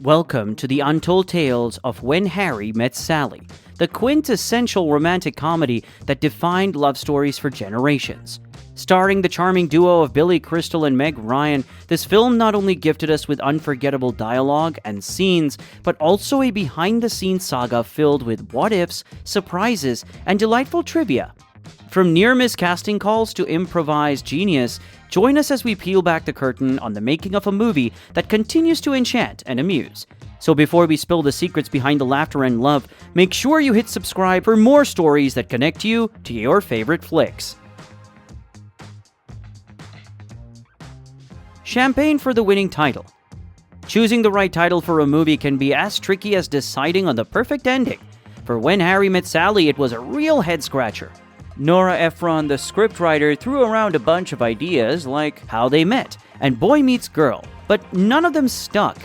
Welcome to the untold tales of When Harry Met Sally, the quintessential romantic comedy that defined love stories for generations. Starring the charming duo of Billy Crystal and Meg Ryan, this film not only gifted us with unforgettable dialogue and scenes, but also a behind-the-scenes saga filled with what-ifs, surprises, and delightful trivia. From near-miss casting calls to improvised genius, join us as we peel back the curtain on the making of a movie that continues to enchant and amuse. So before we spill the secrets behind the laughter and love, make sure you hit subscribe for more stories that connect you to your favorite flicks. Champagne for the winning title. Choosing the right title for a movie can be as tricky as deciding on the perfect ending. For When Harry Met Sally, it was a real head-scratcher. Nora Ephron, the scriptwriter, threw around a bunch of ideas like How They Met and Boy Meets Girl, but none of them stuck.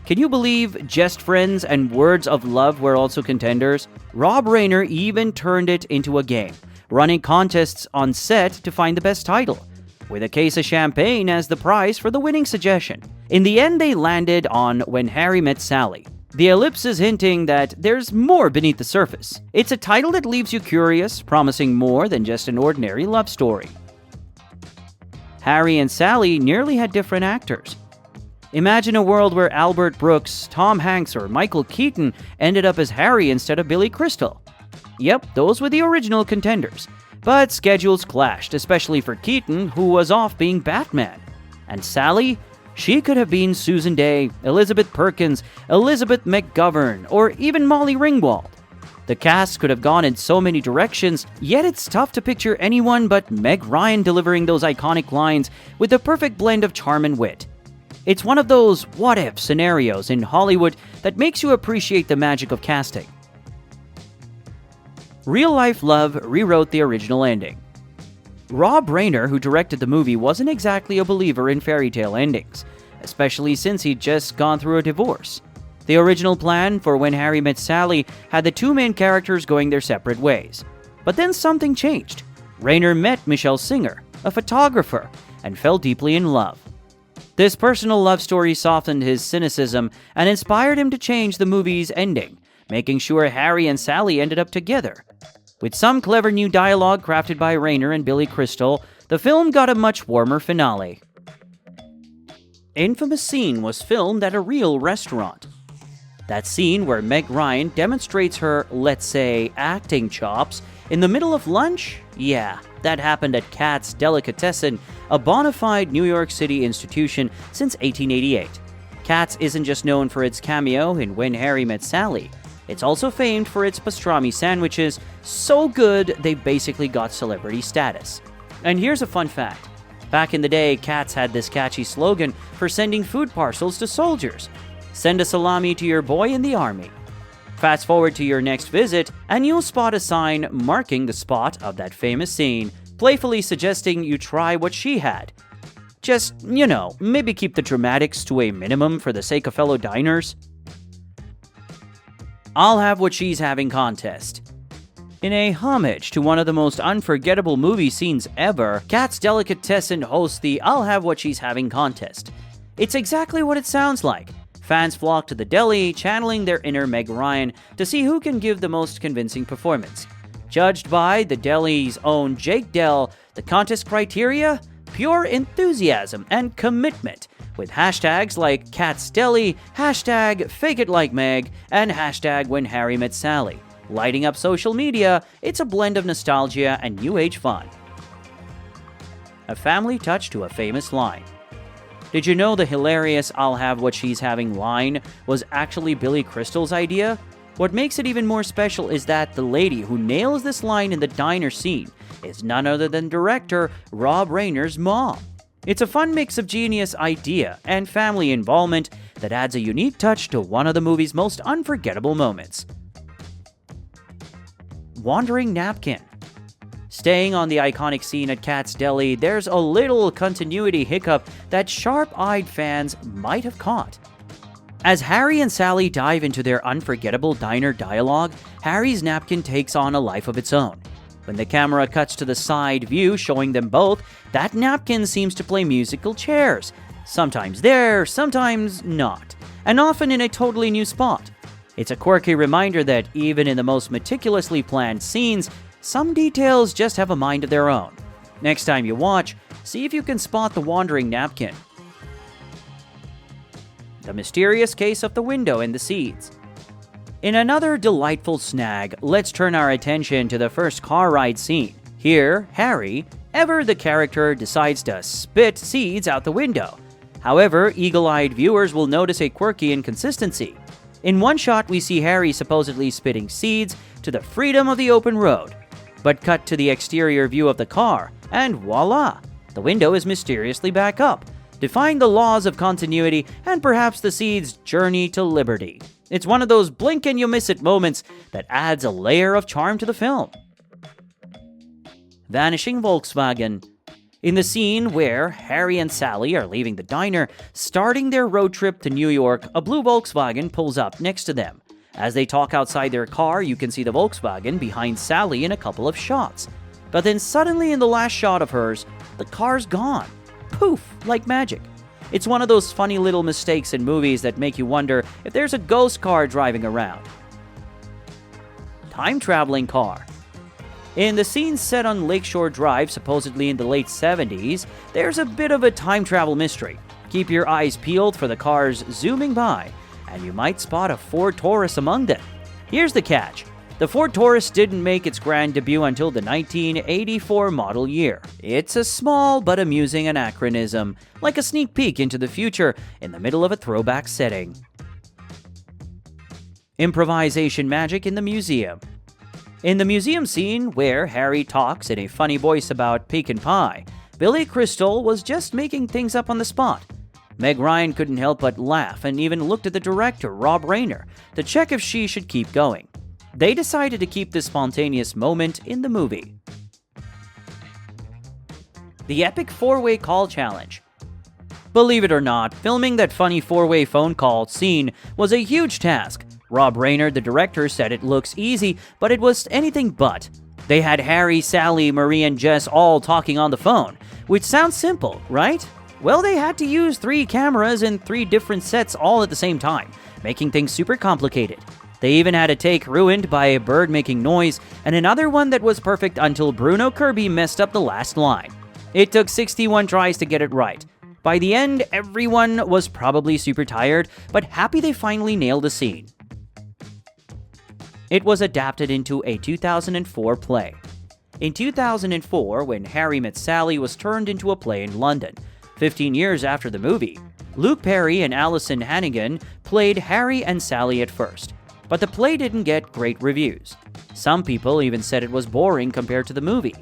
Can you believe Just Friends and Words of Love were also contenders? Rob Reiner even turned it into a game, running contests on set to find the best title, with a case of champagne as the prize for the winning suggestion. In the end, they landed on When Harry Met Sally. The ellipsis hinting that there's more beneath the surface. It's a title that leaves you curious, promising more than just an ordinary love story. Harry and Sally nearly had different actors. Imagine a world where Albert Brooks, Tom Hanks, or Michael Keaton ended up as Harry instead of Billy Crystal. Yep, those were the original contenders. But schedules clashed, especially for Keaton, who was off being Batman. And Sally? She could have been Susan Day, Elizabeth Perkins, Elizabeth McGovern, or even Molly Ringwald. The cast could have gone in so many directions, yet it's tough to picture anyone but Meg Ryan delivering those iconic lines with the perfect blend of charm and wit. It's one of those what-if scenarios in Hollywood that makes you appreciate the magic of casting. Real-life love rewrote the original ending. Rob Reiner, who directed the movie, wasn't exactly a believer in fairy tale endings, especially since he'd just gone through a divorce. The original plan for When Harry Met Sally had the two main characters going their separate ways. But then something changed. Reiner met Michelle Singer, a photographer, and fell deeply in love. This personal love story softened his cynicism and inspired him to change the movie's ending, making sure Harry and Sally ended up together. With some clever new dialogue crafted by Reiner and Billy Crystal, the film got a much warmer finale. Infamous scene was filmed at a real restaurant. That scene where Meg Ryan demonstrates her, let's say, acting chops in the middle of lunch? Yeah, that happened at Katz's Delicatessen, a bona fide New York City institution since 1888. Katz's isn't just known for its cameo in When Harry Met Sally. It's also famed for its pastrami sandwiches, so good they basically got celebrity status. And here's a fun fact. Back in the day, Katz's had this catchy slogan for sending food parcels to soldiers. Send a salami to your boy in the army. Fast forward to your next visit, and you'll spot a sign marking the spot of that famous scene, playfully suggesting you try what she had. Just, maybe keep the dramatics to a minimum for the sake of fellow diners. I'll Have What She's Having contest. In a homage to one of the most unforgettable movie scenes ever, Katz's Delicatessen hosts the I'll Have What She's Having contest. It's exactly what it sounds like. Fans flock to the deli, channeling their inner Meg Ryan to see who can give the most convincing performance. Judged by the deli's own Jake Dell, the contest criteria? Pure enthusiasm and commitment, with hashtags like Katz's Deli, hashtag Fake It Like Meg, and hashtag When Harry Met Sally. Lighting up social media, it's a blend of nostalgia and new age fun. A family touch to a famous line. Did you know the hilarious I'll Have What She's Having line was actually Billy Crystal's idea? What makes it even more special is that the lady who nails this line in the diner scene is none other than director Rob Reiner's mom. It's a fun mix of genius idea and family involvement that adds a unique touch to one of the movie's most unforgettable moments. Wandering Napkin. Staying on the iconic scene at Katz's Deli, there's a little continuity hiccup that sharp-eyed fans might have caught. As Harry and Sally dive into their unforgettable diner dialogue, Harry's napkin takes on a life of its own. When the camera cuts to the side view showing them both, that napkin seems to play musical chairs. Sometimes there, sometimes not. and often in a totally new spot. It's a quirky reminder that even in the most meticulously planned scenes, some details just have a mind of their own. Next time you watch, see if you can spot the wandering napkin. The mysterious case of the window and the seeds. In another delightful snag, let's turn our attention to the first car ride scene. Here, Harry, ever the character, decides to spit seeds out the window. However, eagle-eyed viewers will notice a quirky inconsistency. In one shot, we see Harry supposedly spitting seeds to the freedom of the open road. But cut to the exterior view of the car, and voila! The window is mysteriously back up, defying the laws of continuity and perhaps the seed's journey to liberty. It's one of those blink and you miss it moments that adds a layer of charm to the film. Vanishing Volkswagen. In the scene where Harry and Sally are leaving the diner, starting their road trip to New York, a blue Volkswagen pulls up next to them. As they talk outside their car, you can see the Volkswagen behind Sally in a couple of shots. But then suddenly in the last shot of hers, the car's gone. Poof, like magic. It's one of those funny little mistakes in movies that make you wonder if there's a ghost car driving around. Time-traveling car. In the scene set on Lakeshore Drive, supposedly in the late 70s, there's a bit of a time travel mystery. Keep your eyes peeled for the cars zooming by, and you might spot a Ford Taurus among them. Here's the catch. The Ford Taurus didn't make its grand debut until the 1984 model year. It's a small but amusing anachronism, like a sneak peek into the future in the middle of a throwback setting. Improvisation magic in the museum. In the museum scene where Harry talks in a funny voice about pecan pie, Billy Crystal was just making things up on the spot. Meg Ryan couldn't help but laugh and even looked at the director, Rob Reiner, to check if she should keep going. They decided to keep this spontaneous moment in the movie. The epic four-way call challenge. Believe it or not, filming that funny four-way phone call scene was a huge task. Rob Reiner, the director, said it looks easy, but it was anything but. They had Harry, Sally, Marie, and Jess all talking on the phone, which sounds simple, right? Well, they had to use 3 cameras and 3 different sets all at the same time, making things super complicated. They even had a take ruined by a bird making noise, and another one that was perfect until Bruno Kirby messed up the last line. It took 61 tries to get it right. By the end, everyone was probably super tired, but happy they finally nailed the scene. It was adapted into a 2004 play. In 2004, when Harry Met Sally was turned into a play in London, 15 years after the movie, Luke Perry and Alison Hannigan played Harry and Sally at first. But the play didn't get great reviews. Some people even said it was boring compared to the movie.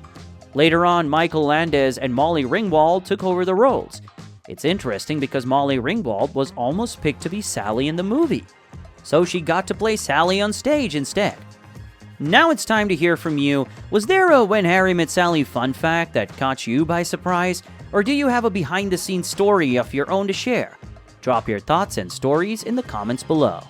Later on, Michael Landis and Molly Ringwald took over the roles. It's interesting because Molly Ringwald was almost picked to be Sally in the movie. So she got to play Sally on stage instead. Now it's time to hear from you. Was there a When Harry Met Sally fun fact that caught you by surprise? Or do you have a behind-the-scenes story of your own to share? Drop your thoughts and stories in the comments below.